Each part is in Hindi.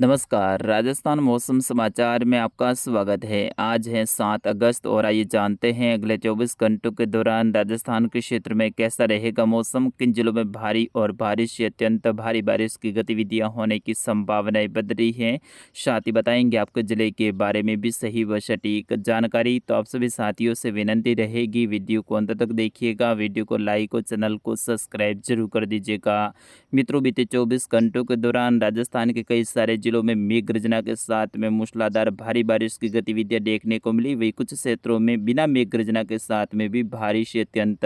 नमस्कार, राजस्थान मौसम समाचार में आपका स्वागत है। आज है 7 अगस्त और आइए जानते हैं अगले 24 घंटों के दौरान राजस्थान के क्षेत्र में कैसा रहेगा मौसम, किन जिलों में भारी और बारिश या अत्यंत भारी बारिश की गतिविधियां होने की संभावनाएं बन रही हैं। साथ ही बताएंगे आपके जिले के बारे में भी सही व सटीक जानकारी। तो आप सभी साथियों से विनती रहेगी वीडियो को अंत तक देखिएगा, वीडियो को लाइक और चैनल को सब्सक्राइब जरूर कर दीजिएगा। मित्रों, बीते 24 घंटों के दौरान राजस्थान के कई सारे जिलों में मेघ गर्जना के साथ में मूसलाधार भारी बारिश की गतिविधियां देखने को मिली। वहीं कुछ क्षेत्रों में बिना मेघ गर्जना के साथ में भी भारी से अत्यंत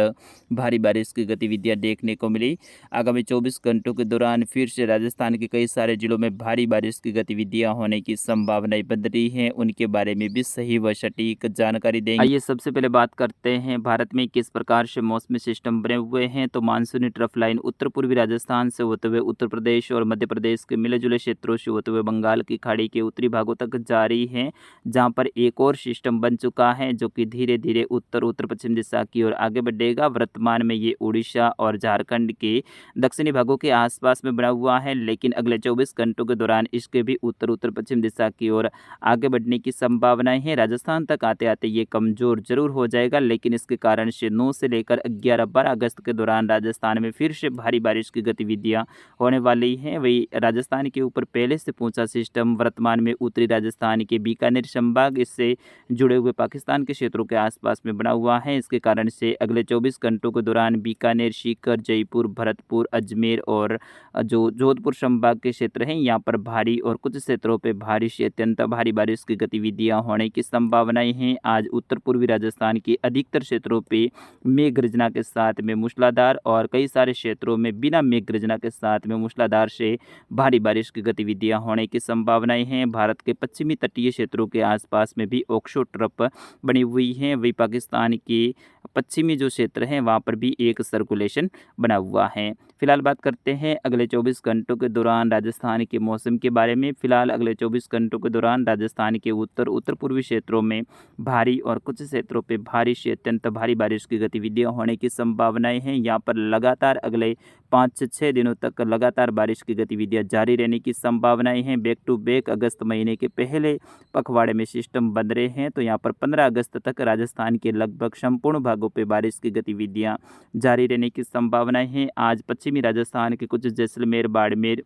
भारी बारिश की गतिविधियां देखने को मिली। आगामी 24 घंटों के दौरान फिर से राजस्थान के कई सारे जिलों में भारी बारिश की गतिविधियां होने की संभावनाएं बन रही हैं। उनके बारे में भी सही व सटीक जानकारी देंगे। आइए सबसे पहले बात करते हैं भारत में किस प्रकार से मौसमी सिस्टम बने हुए हैं। तो मानसूनी ट्रफ लाइन उत्तर पूर्वी राजस्थान से होते हुए उत्तर प्रदेश और मध्य प्रदेश के मिले जुले क्षेत्रों से होते हुए बंगाल की खाड़ी के उत्तरी भागों तक जारी है, जहां पर एक और सिस्टम बन चुका है जो कि धीरे धीरे उत्तर उत्तर पश्चिम दिशा की ओर आगे बढ़ेगा। वर्तमान में ये उड़ीसा और झारखंड के दक्षिणी भागों के आसपास में बना हुआ है, लेकिन अगले 24 घंटों के दौरान इसके भी उत्तर उत्तर पश्चिम दिशा की ओर आगे बढ़ने की संभावनाएं हैं। राजस्थान तक आते आते ये कमजोर जरूर हो जाएगा, लेकिन इसके कारण से 9 से लेकर 11-12 अगस्त के दौरान राजस्थान में फिर से भारी बारिश की गतिविधियां होने वाली हैं। वही राजस्थान के ऊपर पहले से पहुंचा सिस्टम वर्तमान में उत्तरी राजस्थान के बीकानेर संभाग इससे जुड़े हुए पाकिस्तान के क्षेत्रों के आसपास में बना हुआ है। इसके कारण से अगले 24 घंटों के दौरान बीकानेर, सीकर, जयपुर, भरतपुर, अजमेर और जो जोधपुर संभाग के क्षेत्र हैं, यहाँ पर भारी और कुछ क्षेत्रों पर भारी से अत्यंत भारी बारिश की गतिविधियां होने की संभावनाएं हैं। आज उत्तर पूर्वी राजस्थान के अधिकतर क्षेत्रों पे मेघ गर्जना के साथ में मूसलाधार और कई सारे क्षेत्रों में बिना मेघ गर्जना के साथ में मूसलाधार से भारी बारिश की गतिविधियां होने की संभावनाएं हैं। भारत के पश्चिमी तटीय क्षेत्रों के आसपास में भी ऑक्सो ट्रफ बनी हुई है। वही पाकिस्तान के पश्चिमी जो क्षेत्र हैं वहाँ पर भी एक सर्कुलेशन बना हुआ है। फिलहाल बात करते हैं अगले 24 घंटों के दौरान राजस्थान के मौसम के बारे में। फिलहाल अगले 24 घंटों के दौरान राजस्थान के उत्तर उत्तर पूर्वी क्षेत्रों में भारी और कुछ क्षेत्रों पे भारी से अत्यंत भारी बारिश की गतिविधियां होने की संभावनाएं हैं। यहाँ पर लगातार अगले 5 से 6 दिनों तक लगातार बारिश की गतिविधियां जारी रहने की संभावनाएं हैं। बैक टू बैक अगस्त महीने के पहले पखवाड़े में सिस्टम बन रहे हैं, तो यहाँ पर 15 अगस्त तक राजस्थान के लगभग संपूर्ण भागों पे बारिश की गतिविधियां जारी रहने की संभावनाएं हैं। आज पश्चिमी राजस्थान के कुछ जैसलमेर, बाड़मेर,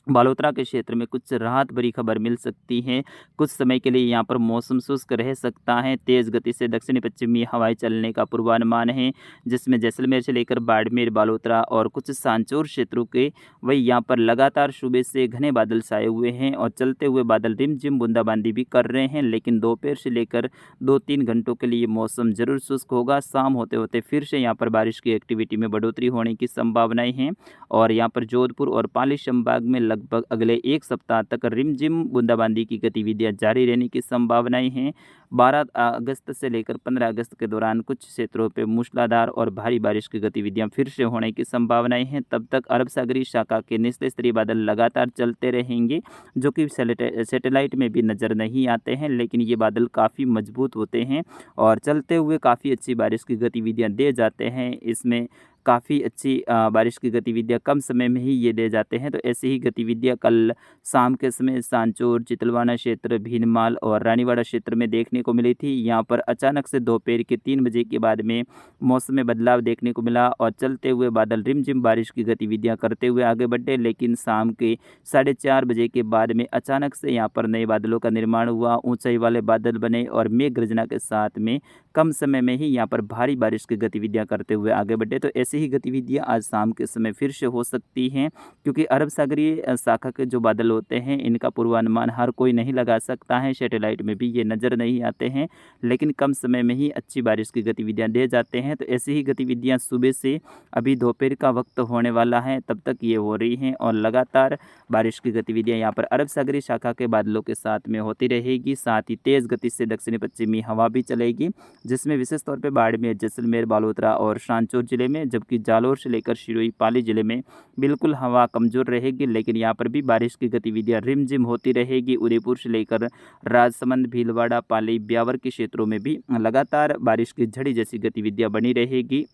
बालोतरा के क्षेत्र में कुछ राहत भरी खबर मिल सकती है। कुछ समय के लिए यहाँ पर मौसम शुष्क रह सकता है। तेज़ गति से दक्षिणी पश्चिमी हवाएं चलने का पूर्वानुमान है, जिसमें जैसलमेर से लेकर बाड़मेर, बालोतरा और कुछ सांचौर क्षेत्रों के वही यहाँ पर लगातार सुबह से घने बादल छाए हुए हैं और चलते हुए बादल रिमझिम बूंदाबांदी भी कर रहे हैं, लेकिन दोपहर से लेकर 2-3 घंटों के लिए मौसम जरूर शुष्क होगा। शाम होते होते फिर से यहाँ पर बारिश की एक्टिविटी में बढ़ोतरी होने की संभावनाएं हैं और यहाँ पर जोधपुर और पाली संभाग में लगभग अगले एक सप्ताह तक रिमझिम बूंदाबांदी की गतिविधियां जारी रहने की संभावनाएं हैं। 12 अगस्त से लेकर 15 अगस्त के दौरान कुछ क्षेत्रों पे मूसलाधार और भारी बारिश की गतिविधियां फिर से होने की संभावनाएं हैं। तब तक अरब सागरीय शाखा के निचले स्तरीय बादल लगातार चलते रहेंगे, जो कि सैटेलाइट में भी नज़र नहीं आते हैं, लेकिन ये बादल काफ़ी मजबूत होते हैं और चलते हुए काफ़ी अच्छी बारिश की गतिविधियाँ दे जाते हैं। इसमें काफ़ी अच्छी बारिश की गतिविधियाँ कम समय में ही ये दे जाते हैं। तो ऐसी ही गतिविधियाँ कल शाम के समय सांचौर, चितलवाना क्षेत्र, भीनमाल और रानीवाड़ा क्षेत्र में देखने को मिली थी। यहाँ पर अचानक से दोपहर के 3 बजे के बाद में मौसम में बदलाव देखने को मिला और चलते हुए बादल रिमझिम बारिश की गतिविधियाँ करते हुए आगे बढ़े, लेकिन शाम के 4:30 बजे के बाद में अचानक से यहाँ पर नए बादलों का निर्माण हुआ, ऊंचाई वाले बादल बने और मेघ गर्जना के साथ में कम समय में ही यहाँ पर भारी बारिश की गतिविधियाँ करते हुए आगे बढ़े। तो ऐसी ही गतिविधियाँ आज शाम के समय फिर से हो सकती हैं, क्योंकि अरब सागरीय शाखा के जो बादल होते हैं इनका पूर्वानुमान हर कोई नहीं लगा सकता है। सैटेलाइट में भी ये नज़र नहीं आते हैं, लेकिन कम समय में ही अच्छी बारिश की गतिविधियाँ दे जाते हैं। तो ऐसी ही गतिविधियाँ सुबह से अभी दोपहर का वक्त होने वाला है तब तक ये हो रही हैं और लगातार बारिश की गतिविधियाँ यहाँ पर अरब सागरीय शाखा के बादलों के साथ में होती रहेगी। साथ ही तेज़ गति से दक्षिणी पश्चिमी हवा भी चलेगी, जिसमें विशेष तौर पे बाड़मेर, जैसलमेर, बालोतरा और सांचौर जिले में, जबकि जालौर से लेकर सिरोही, पाली जिले में बिल्कुल हवा कमज़ोर रहेगी, लेकिन यहाँ पर भी बारिश की गतिविधियाँ रिमझिम होती रहेगी। उदयपुर से लेकर राजसमंद, भीलवाड़ा, पाली, ब्यावर के क्षेत्रों में भी लगातार बारिश की झड़ी जैसी गतिविधियाँ बनी रहेगी।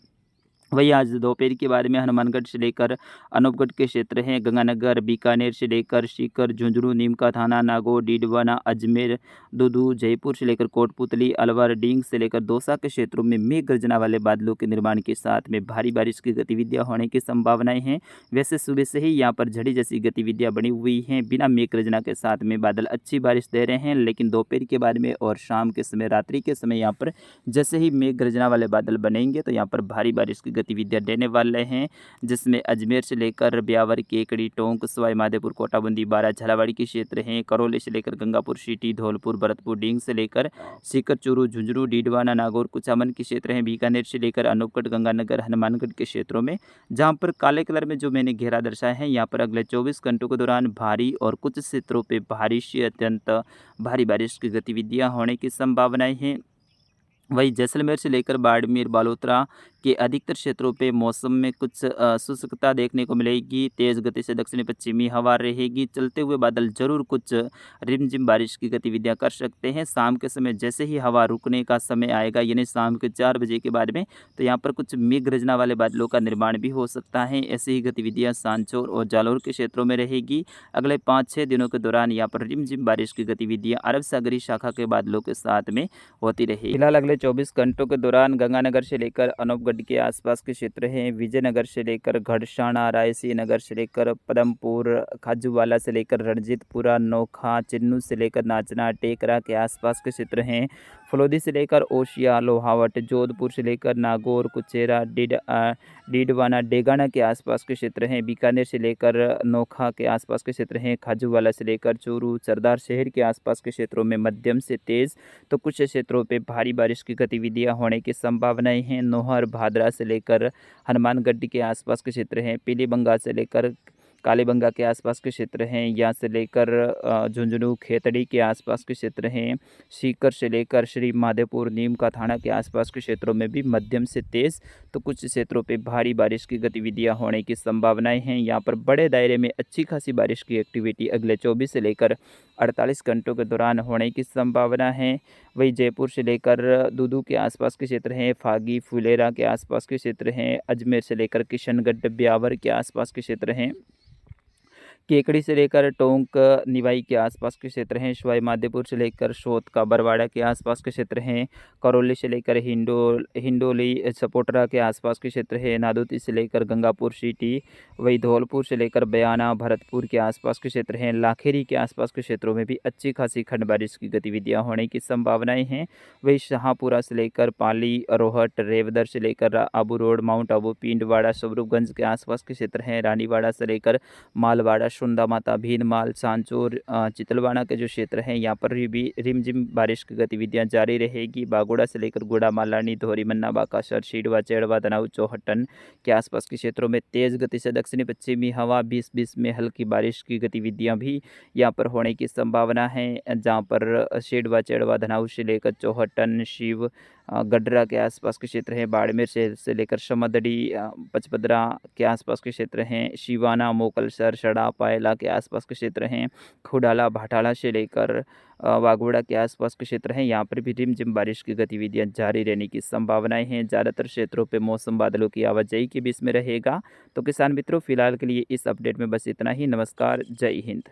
वहीं आज दोपहर के बाद में हनुमानगढ़ से लेकर अनूपगढ़ के क्षेत्र हैं, गंगानगर, बीकानेर से लेकर सीकर, झुंझुनू, नीमका थाना, नागौर, डीडवाना, अजमेर, दूदू, जयपुर से लेकर कोटपुतली, अलवर, डींग से लेकर दौसा के क्षेत्रों में मेघ गर्जना वाले बादलों के निर्माण के साथ में भारी बारिश की गतिविधियां होने की संभावनाएं हैं। वैसे सुबह से ही यहाँ पर झड़ी जैसी गतिविधियां बनी हुई हैं, बिना मेघ गर्जना के साथ में बादल अच्छी बारिश दे रहे हैं, लेकिन दोपहर के बाद में और शाम के समय, रात्रि के समय यहाँ पर जैसे ही मेघ गर्जना वाले बादल बनेंगे तो यहाँ पर भारी बारिश की गतिविधियां देने वाले हैं, जिसमें अजमेर से लेकर ब्यावर, केकड़ी, टोंक, सवाई माधोपुर, कोटाबंदी, बारा, झालावाड़ी के क्षेत्र हैं, करौली से लेकर गंगापुर सिटी, धौलपुर, भरतपुर, डींग से लेकर सीकर, चूरू, झुंझुनू, डीडवाना, नागौर, कुचामन के क्षेत्र हैं, बीकानेर से लेकर अनूपगढ़, गंगानगर, हनुमानगढ़ के क्षेत्रों में, जहां पर काले कलर में जो मैंने घेरा दर्शाया है, यहाँ पर अगले 24 घंटों के दौरान भारी और कुछ क्षेत्रों पर भारी से अत्यंत भारी बारिश की गतिविधियां होने की संभावनाएं हैं। वहीं जैसलमेर से लेकर बाड़मेर, बालोतरा के अधिकतर क्षेत्रों पे मौसम में कुछ शुष्कता देखने को मिलेगी। तेज़ गति से दक्षिणी पश्चिमी हवा रहेगी। चलते हुए बादल जरूर कुछ रिमझिम बारिश की गतिविधियां कर सकते हैं। शाम के समय जैसे ही हवा रुकने का समय आएगा, यानी शाम के 4 बजे के बाद में, तो यहाँ पर कुछ मेघ गर्जना वाले बादलों का निर्माण भी हो सकता है। ऐसी ही गतिविधियाँ सांचौर और जालौर के क्षेत्रों में रहेगी। अगले 5-6 दिनों के दौरान यहाँ पर रिमझिम बारिश की गतिविधियाँ अरब सागरी शाखा के बादलों के साथ में होती रहेगी। फिलहाल अगले 24 घंटों के दौरान गंगानगर से लेकर अनूपगढ़ के आसपास के क्षेत्र हैं, विजयनगर से लेकर घड़साना, रायसी नगर से लेकर पदमपुर, खाजूवाला से लेकर रणजीतपुरा, नोखा, चिन्नू से लेकर नाचना, टेकरा के आसपास के क्षेत्र हैं, फलोदी से लेकर ओशिया, लोहावट, जोधपुर से लेकर नागौर, कुचेरा, डीडवाना, डेगाना के आसपास के क्षेत्र हैं, बीकानेर से लेकर नोखा के आसपास के क्षेत्र हैं, खाजूवाला से लेकर चूरू, सरदार शहर के आसपास के क्षेत्रों में मध्यम से तेज़ तो कुछ क्षेत्रों पे भारी बारिश की गतिविधियां होने की संभावनाएं हैं। नोहर, भादरा से लेकर हनुमानगढ़ के आसपास के क्षेत्र हैं, पीलीबंगा से लेकर कालीबंगा के आसपास के क्षेत्र हैं, यहाँ से लेकर झुंझुनू, खेतड़ी के आसपास के क्षेत्र हैं, सीकर से लेकर श्री माधोपुर, नीमका थाना के आसपास के क्षेत्रों में भी मध्यम से तेज़ तो कुछ क्षेत्रों पे भारी बारिश की गतिविधियां होने की संभावनाएं हैं। यहाँ पर बड़े दायरे में अच्छी खासी बारिश की एक्टिविटी अगले 24 से लेकर 48 घंटों के दौरान होने की संभावना है। वहीं जयपुर से लेकर दूदू के आसपास के क्षेत्र हैं, फागी, फुलेरा के आसपास के क्षेत्र हैं, अजमेर से लेकर किशनगढ़, ब्यावर के आसपास के क्षेत्र हैं, केकड़ी से लेकर टोंक, निवाई के आसपास के क्षेत्र हैं, सवाई माधोपुर से लेकर सोत का बरवाड़ा के आसपास के क्षेत्र हैं, करौली से लेकर हिंडोली, सपोटरा के आसपास के क्षेत्र है, नादौती से लेकर गंगापुर सिटी, वही धौलपुर से लेकर बयाना, भरतपुर के आसपास के क्षेत्र हैं, लाखेरी के आसपास के क्षेत्रों में भी अच्छी खासी खंड बारिश की गतिविधियाँ होने की संभावनाएँ हैं। वही शाहपुरा से लेकर पाली, रोहट, रेवदर से लेकर आबू रोड, माउंट आबू, पिंडवाड़ा, स्वरूपगंज के आसपास के क्षेत्र हैं, रानीवाड़ा से लेकर मालवाड़ा, सुंदा माता, भीनमाल, सांचौर, चितलवाड़ा के जो क्षेत्र हैं, यहाँ पर भी रिमझिम बारिश की गतिविधियां जारी रहेगी। बागोड़ा से लेकर गुड़ा, मालानी, धोरी, मन्ना, बाकासर, शीडवा, चेड़वा, दनाऊ, चौहटन के आसपास के क्षेत्रों में तेज़ गति से दक्षिणी पश्चिमी हवा, 20-20 में हल्की बारिश की गतिविधियां भी यहाँ पर होने की संभावना है, जहाँ पर शीडवा, चेड़वा, धनाऊ से लेकर चौहटन, शिव गडरा के आसपास के क्षेत्र हैं, बाड़मेर से लेकर समदड़ी, पचपदरा के आसपास के क्षेत्र हैं, शिवाना, मोकलसर, सड़ा, पायला के आसपास के क्षेत्र हैं, खुडाला, भाटाला से लेकर वाघोड़ा के आसपास के क्षेत्र हैं, यहाँ पर भी रिमझिम बारिश की गतिविधियां जारी रहने की संभावनाएं हैं। ज़्यादातर क्षेत्रों पे मौसम बादलों की आवाजाही के बीच में रहेगा। तो किसान मित्रों, फिलहाल के लिए इस अपडेट में बस इतना ही। नमस्कार, जय हिंद।